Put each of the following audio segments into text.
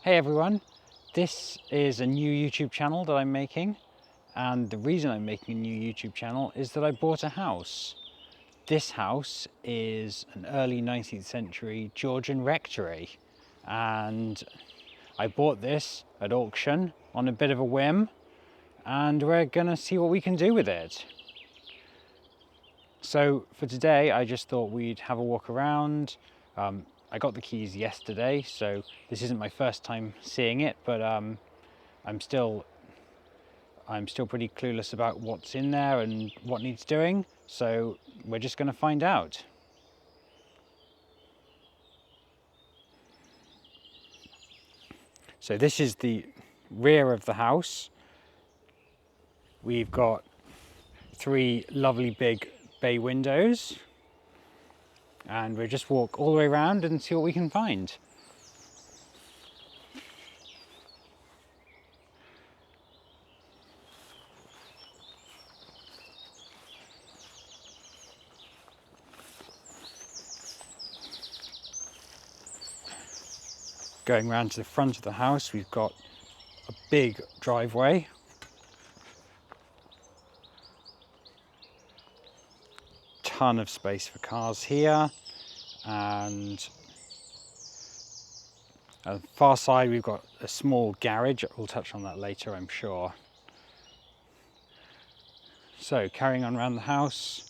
Hey everyone, this is a new YouTube channel that I'm making, and the reason I'm making a new YouTube channel is that I bought a house. This house is an early 19th century Georgian rectory, and I bought this at auction on a bit of a whim, and we're gonna see what we can do with it. So for today I just thought we'd have a walk around. I got the keys yesterday, so this isn't my first time seeing it, but I'm still pretty clueless about what's in there and what needs doing, so we're just going to find out. So this is the rear of the house. We've got 3 lovely big bay windows, and we'll just walk all the way around and see what we can find. Going round to the front of the house, we've got a big driveway. Ton of space for cars here, and on the far side we've got a small garage. We'll touch on that later, I'm sure. So carrying on around the house,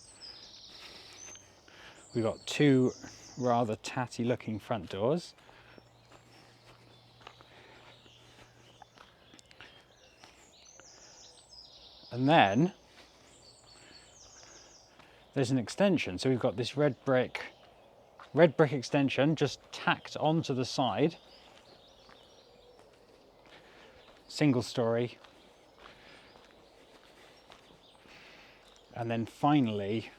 we've got 2 rather tatty looking front doors. And then there's an extension. So we've got this red brick extension just tacked onto the side. Single story. And then finally,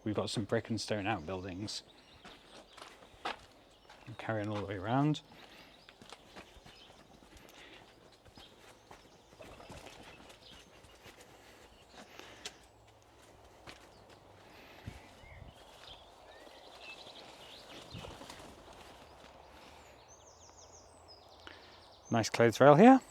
we've got some brick and stone outbuildings. Carry on all the way around. Nice clothes rail here.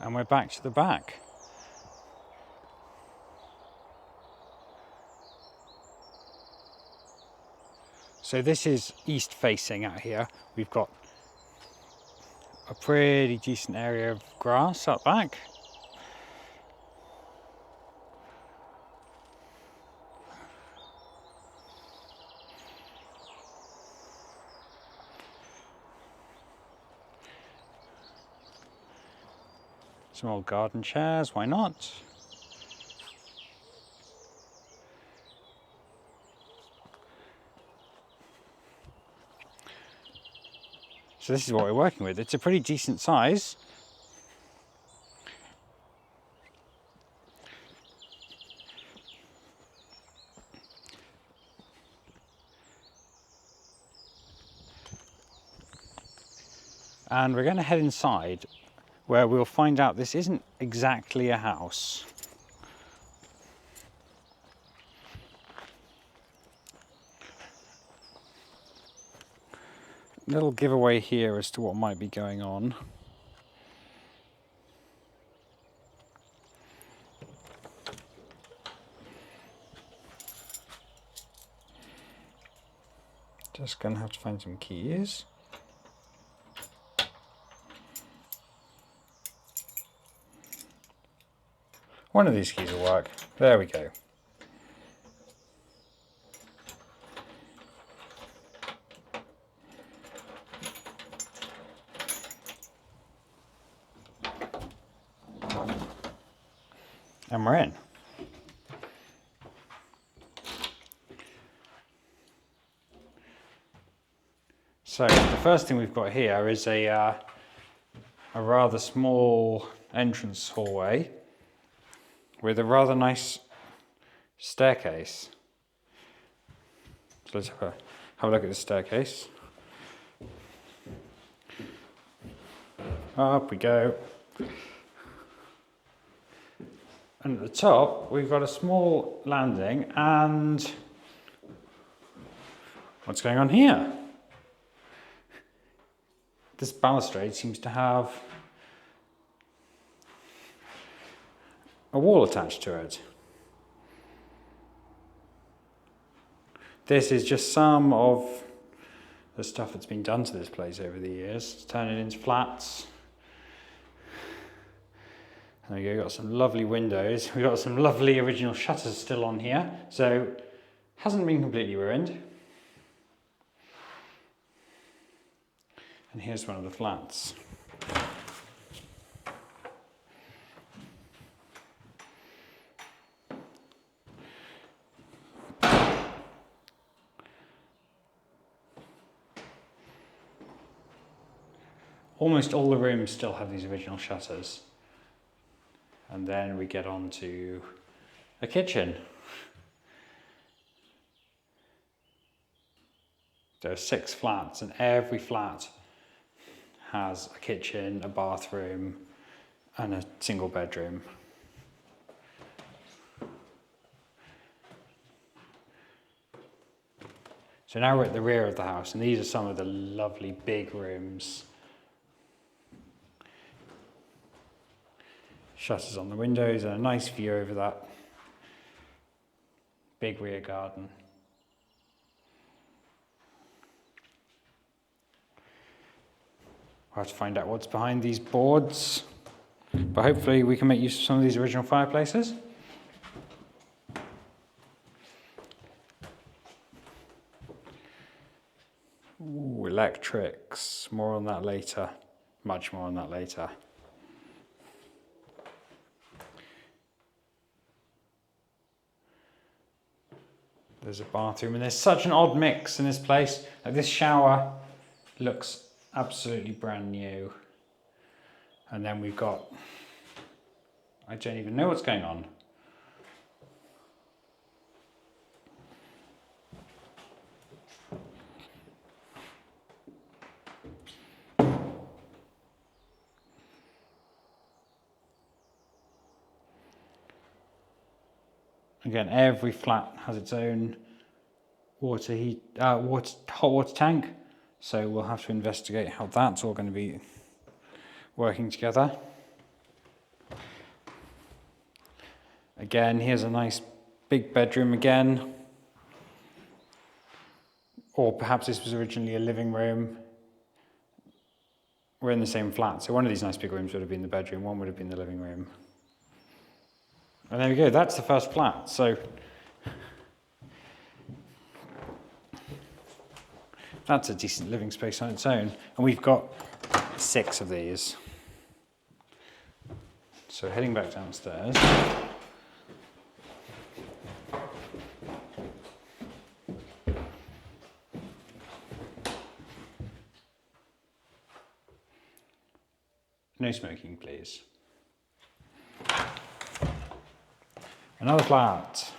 And we're back to the back. So this is east facing out here. We've got a pretty decent area of grass up back. Some old garden chairs, why not? So this is what we're working with. It's a pretty decent size. And we're going to head inside, where we'll find out this isn't exactly a house. Little giveaway here as to what might be going on. Just gonna have to find some keys. One of these keys will work. There we go. And we're in. So the first thing we've got here is a rather small entrance hallway with a rather nice staircase. So let's have a look at the staircase. Up we go. And at the top, we've got a small landing, and what's going on here? This balustrade seems to have a wall attached to it. This is just some of the stuff that's been done to this place over the years. Turn it into flats. There you go, got some lovely windows. We've got some lovely original shutters still on here, so hasn't been completely ruined. And here's one of the flats. Almost all the rooms still have these original shutters. And then we get on to a kitchen. There are 6 flats, and every flat has a kitchen, a bathroom, and a single bedroom. So now we're at the rear of the house, and these are some of the lovely big rooms. Shutters on the windows and a nice view over that big rear garden. We'll have to find out what's behind these boards, but hopefully we can make use of some of these original fireplaces. Ooh, electrics, more on that later, much more on that later. There's a bathroom, and there's such an odd mix in this place. Like, this shower looks absolutely brand new. And then we've got, I don't even know what's going on. Again, every flat has its own hot water tank, so we'll have to investigate how that's all going to be working together. Again, here's a nice big bedroom again, or perhaps this was originally a living room. We're in the same flat, so one of these nice big rooms would have been the bedroom, one would have been the living room. And there we go, that's the first flat. So that's a decent living space on its own. And we've got 6 of these. So heading back downstairs. No smoking, please. Another flat.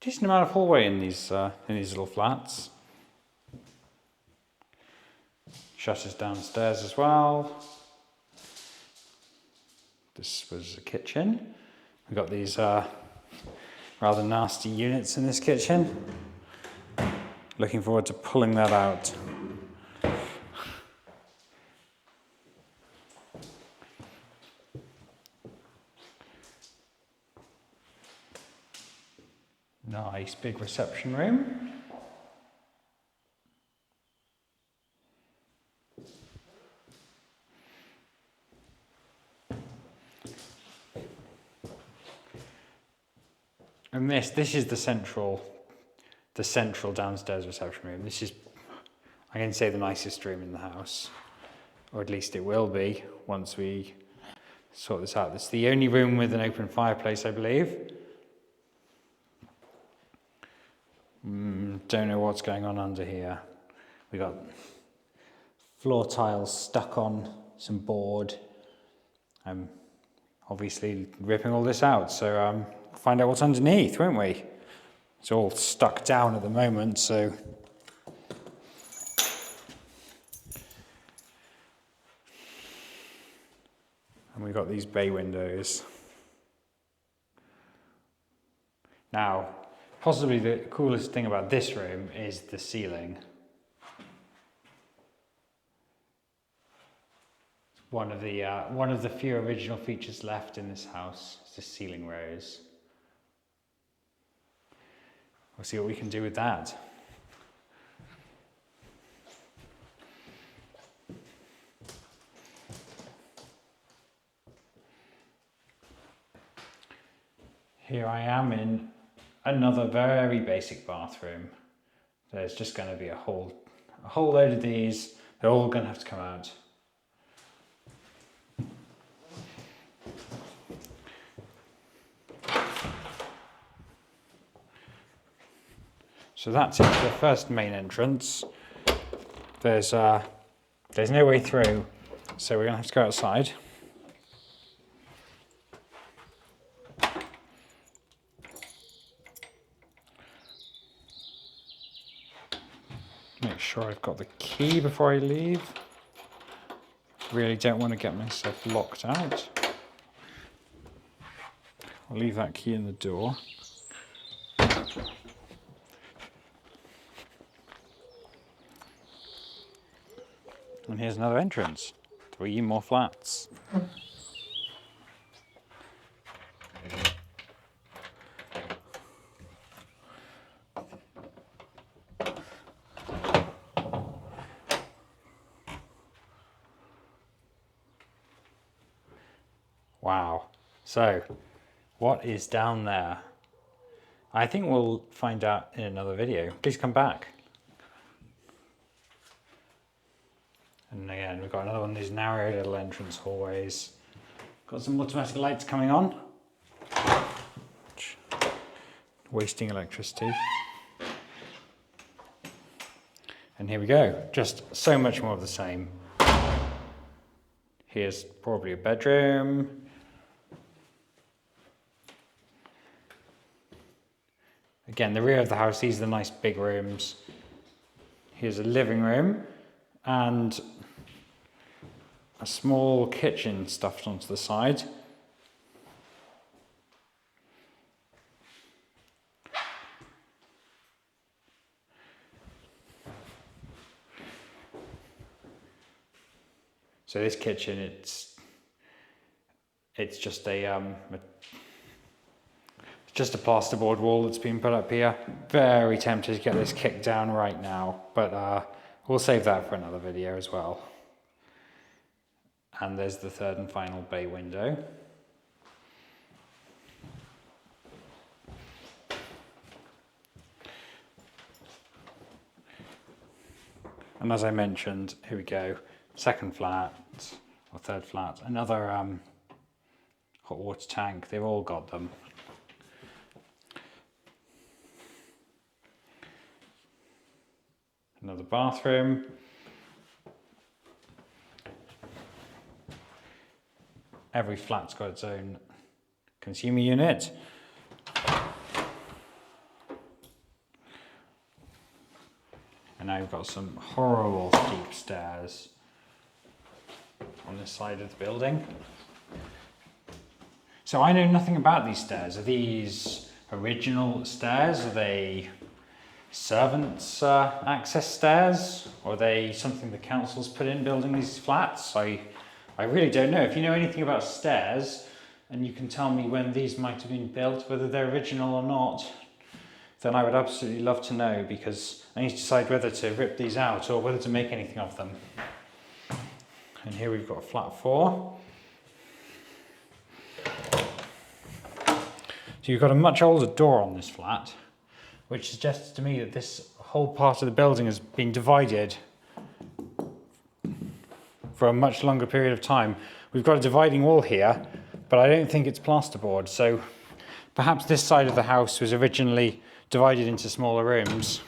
Decent amount of hallway in these little flats. Shutters downstairs as well. This was a kitchen. We've got these rather nasty units in this kitchen. Looking forward to pulling that out. Nice big reception room. And this is the central downstairs reception room. This is, I can say, the nicest room in the house, or at least it will be once we sort this out. It's the only room with an open fireplace, I believe. Don't know what's going on under here. We got floor tiles stuck on some board. I'm obviously ripping all this out, so find out what's underneath, won't we? It's all stuck down at the moment, so and we've got these bay windows. Now, possibly the coolest thing about this room is the ceiling. One of the few original features left in this house is the ceiling rose. We'll see what we can do with that. Here I am in another very basic bathroom. There's just going to be a whole load of these. They're all going to have to come out. So that's it for the first main entrance. There's no way through, so we're going to have to go outside. Make sure I've got the key before I leave. Really don't want to get myself locked out. I'll leave that key in the door. And here's another entrance. 3 more flats. Wow. So, what is down there? I think we'll find out in another video. Please come back. And again, we've got another one of these narrow little entrance hallways. Got some automatic lights coming on. Wasting electricity. And here we go. Just so much more of the same. Here's probably a bedroom. Again, the rear of the house, these are the nice big rooms. Here's a living room and a small kitchen stuffed onto the side. So this kitchen, it's just just a plasterboard wall that's been put up here. Very tempted to get this kicked down right now, but we'll save that for another video as well. And there's the third and final bay window. And as I mentioned, here we go, second flat or third flat, another hot water tank. They've all got them. Another bathroom. Every flat's got its own consumer unit. And now you've got some horrible steep stairs on this side of the building. So I know nothing about these stairs. Are these original stairs? Are they servants' access stairs? Or are they something the council's put in building these flats? I really don't know. If you know anything about stairs and you can tell me when these might have been built, whether they're original or not, then I would absolutely love to know, because I need to decide whether to rip these out or whether to make anything of them. And here we've got flat 4. So you've got a much older door on this flat, which suggests to me that this whole part of the building has been divided for a much longer period of time. We've got a dividing wall here, but I don't think it's plasterboard. So perhaps this side of the house was originally divided into smaller rooms.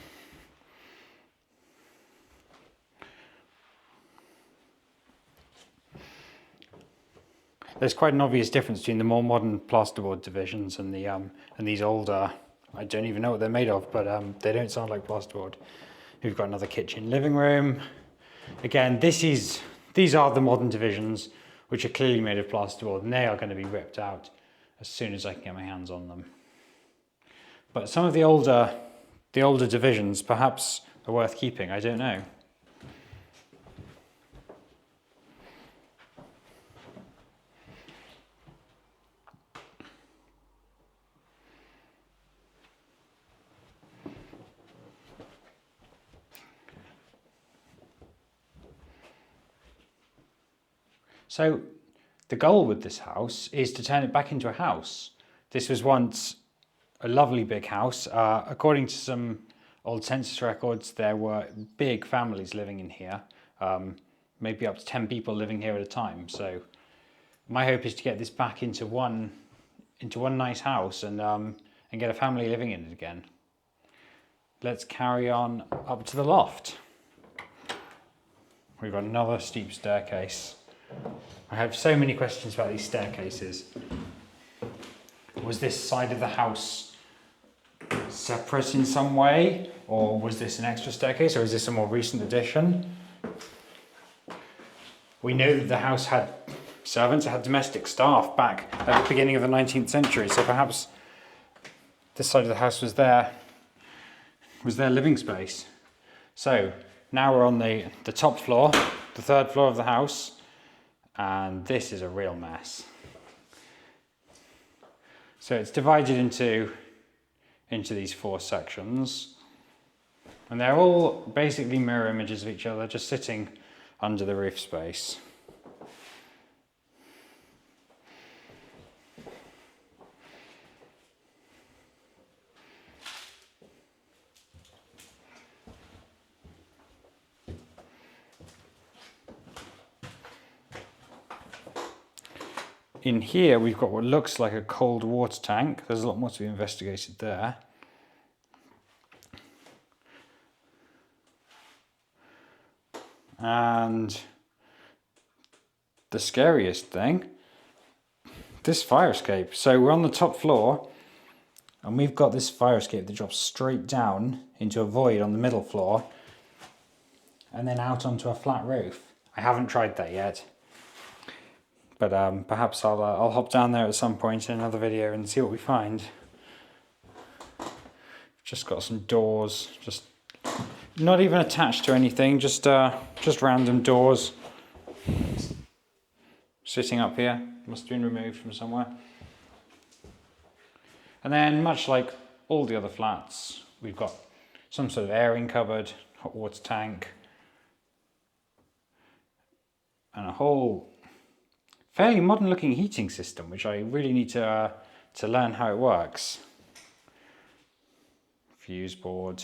There's quite an obvious difference between the more modern plasterboard divisions and the and these older I don't even know what they're made of, but they don't sound like plasterboard. We've got another kitchen, living room. Again, these are the modern divisions, which are clearly made of plasterboard, and they are going to be ripped out as soon as I can get my hands on them. But some of the older divisions perhaps are worth keeping, I don't know. So the goal with this house is to turn it back into a house. This was once a lovely big house. According to some old census records, there were big families living in here, maybe up to 10 people living here at a time. So my hope is to get this back into one nice house and get a family living in it again. Let's carry on up to the loft. We've got another steep staircase. I have so many questions about these staircases. Was this side of the house separate in some way? Or was this an extra staircase? Or is this a more recent addition? We know that the house had servants, it had domestic staff back at the beginning of the 19th century. So perhaps this side of the house was their living space. So now we're on the top floor, the third floor of the house. And this is a real mess. So it's divided into these 4 sections, and they're all basically mirror images of each other, just sitting under the roof space. In here, we've got what looks like a cold water tank. There's a lot more to be investigated there. And the scariest thing, this fire escape. So we're on the top floor, and we've got this fire escape that drops straight down into a void on the middle floor, and then out onto a flat roof. I haven't tried that yet. But perhaps I'll hop down there at some point in another video and see what we find. Just got some doors, just not even attached to anything, just random doors sitting up here. Must have been removed from somewhere. And then, much like all the other flats, we've got some sort of airing cupboard, hot water tank, and a whole fairly modern looking heating system, which I really need to learn how it works. Fuse board,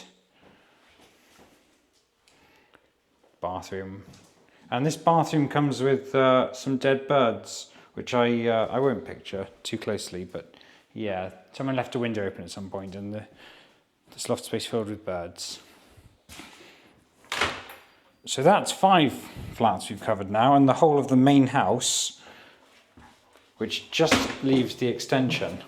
bathroom, and this bathroom comes with some dead birds, which I won't picture too closely, but yeah, someone left a window open at some point and this loft space filled with birds. So that's 5 flats we've covered now, and the whole of the main house, which just leaves the extension.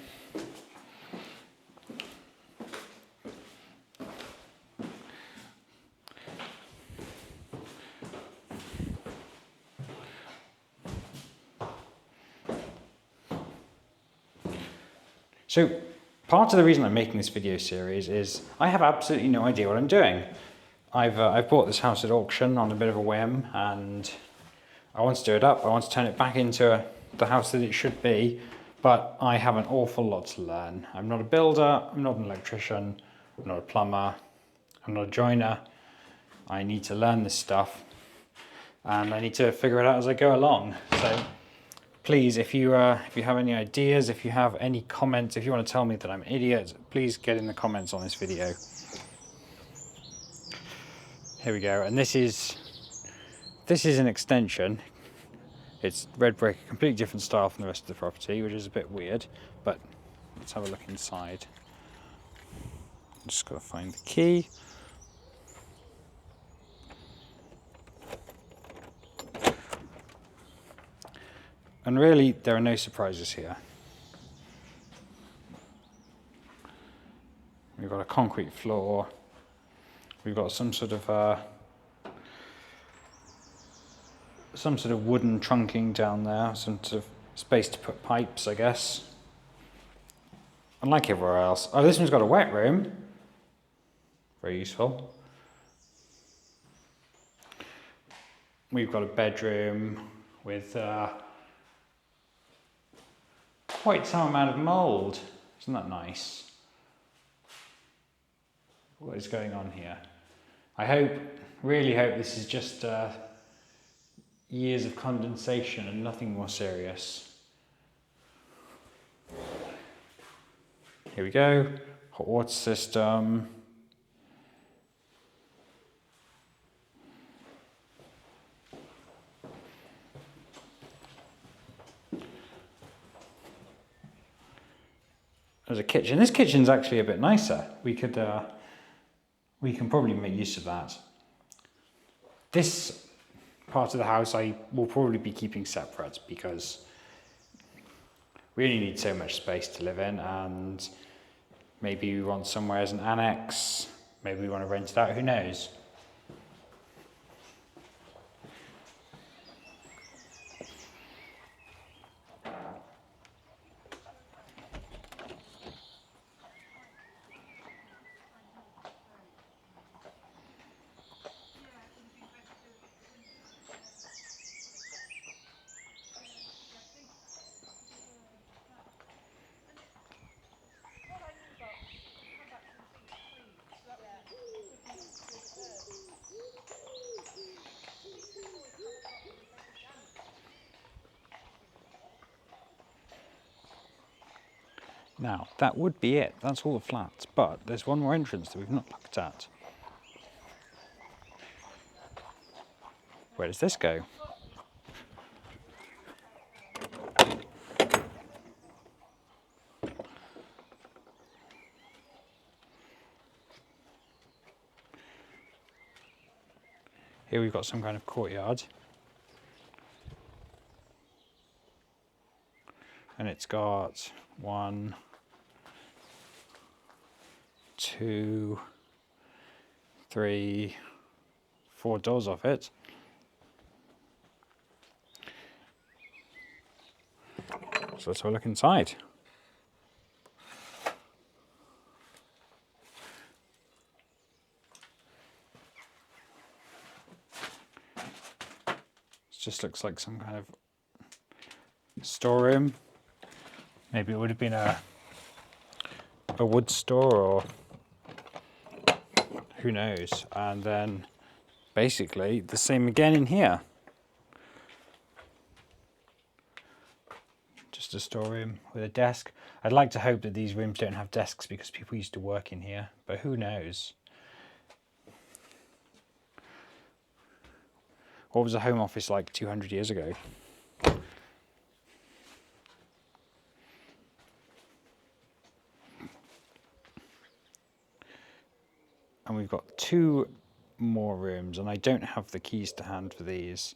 So part of the reason I'm making this video series is I have absolutely no idea what I'm doing. I've bought this house at auction on a bit of a whim, and I want to do it up. I want to turn it back into the house that it should be, but I have an awful lot to learn. I'm not a builder, I'm not an electrician, I'm not a plumber, I'm not a joiner. I need to learn this stuff, and I need to figure it out as I go along. So please, if you have any ideas, if you have any comments, if you want to tell me that I'm an idiot, please get in the comments on this video. Here we go, and this is an extension. It's red brick, a completely different style from the rest of the property, which is a bit weird, but let's have a look inside. Just got to find the key. And really, there are no surprises here. got a concrete floor. We've got some sort of wooden trunking down there, some sort of space to put pipes, I guess. Unlike everywhere else. Oh, this one's got a wet room. Very useful. We've got a bedroom with quite some amount of mould. Isn't that nice? What is going on here? I really hope this is just years of condensation and nothing more serious. Here we go, hot water system. There's a kitchen. This kitchen's actually a bit nicer. We can probably make use of that. This part of the house I will probably be keeping separate because we only need so much space to live in, and maybe we want somewhere as an annex, maybe we want to rent it out, who knows. Now, that would be it. That's all the flats, but there's one more entrance that we've not looked at. Where does this go? Here we've got some kind of courtyard. And it's got 1, 2, 3, 4 doors off it. So let's have a look inside. It just looks like some kind of storeroom. Maybe it would have been a wood store, or who knows. And then basically the same again in here. Just a storeroom with a desk. I'd like to hope that these rooms don't have desks because people used to work in here, but who knows. What was a home office like 200 years ago? And we've got 2 more rooms, and I don't have the keys to hand for these,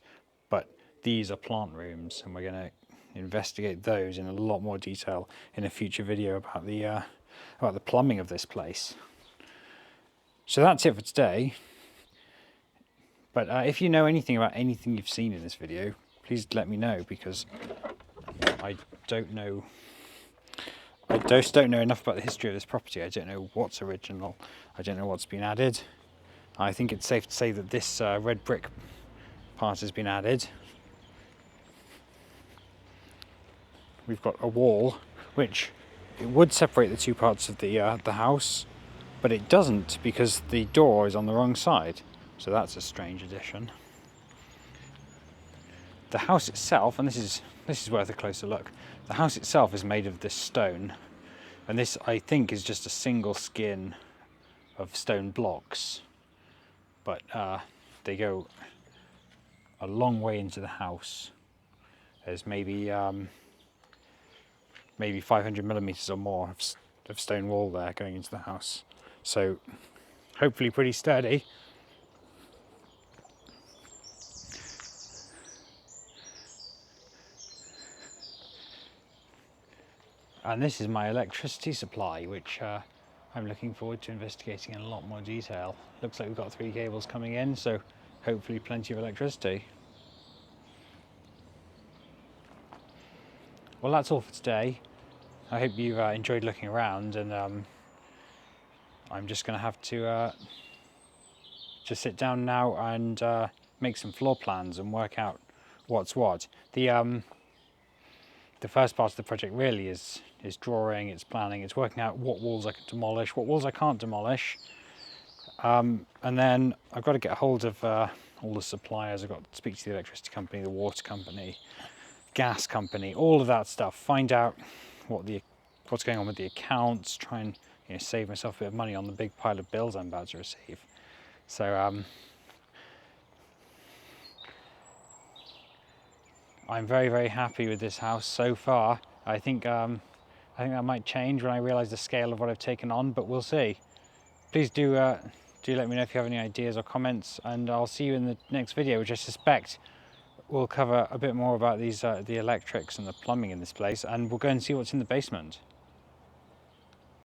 but these are plant rooms, and we're going to investigate those in a lot more detail in a future video about the plumbing of this place. So that's it for today. But if you know anything about anything you've seen in this video, please let me know, because I don't know. I just don't know enough about the history of this property. I don't know what's original. I don't know what's been added. I think it's safe to say that this red brick part has been added. We've got a wall, which it would separate the 2 parts of the house, but it doesn't because the door is on the wrong side. So that's a strange addition. The house itself, and this is worth a closer look. The house itself is made of this stone, and this I think is just a single skin of stone blocks, but they go a long way into the house. There's maybe 500 millimeters or more of stone wall there going into the house, so hopefully pretty sturdy. And this is my electricity supply, which I'm looking forward to investigating in a lot more detail. Looks like we've got 3 cables coming in, so hopefully plenty of electricity. Well, that's all for today. I hope you enjoyed looking around, and I'm just going to have to just sit down now and make some floor plans and work out what's what. The first part of the project really is drawing, it's planning, it's working out what walls I can demolish, what walls I can't demolish, and then I've got to get hold of all the suppliers. I've got to speak to the electricity company, the water company, gas company, all of that stuff, find out what's going on with the accounts, try and save myself a bit of money on the big pile of bills I'm about to receive. So I'm very, very happy with this house so far. I think that might change when I realise the scale of what I've taken on, but we'll see. Please do let me know if you have any ideas or comments, and I'll see you in the next video, which I suspect will cover a bit more about these the electrics and the plumbing in this place, and we'll go and see what's in the basement.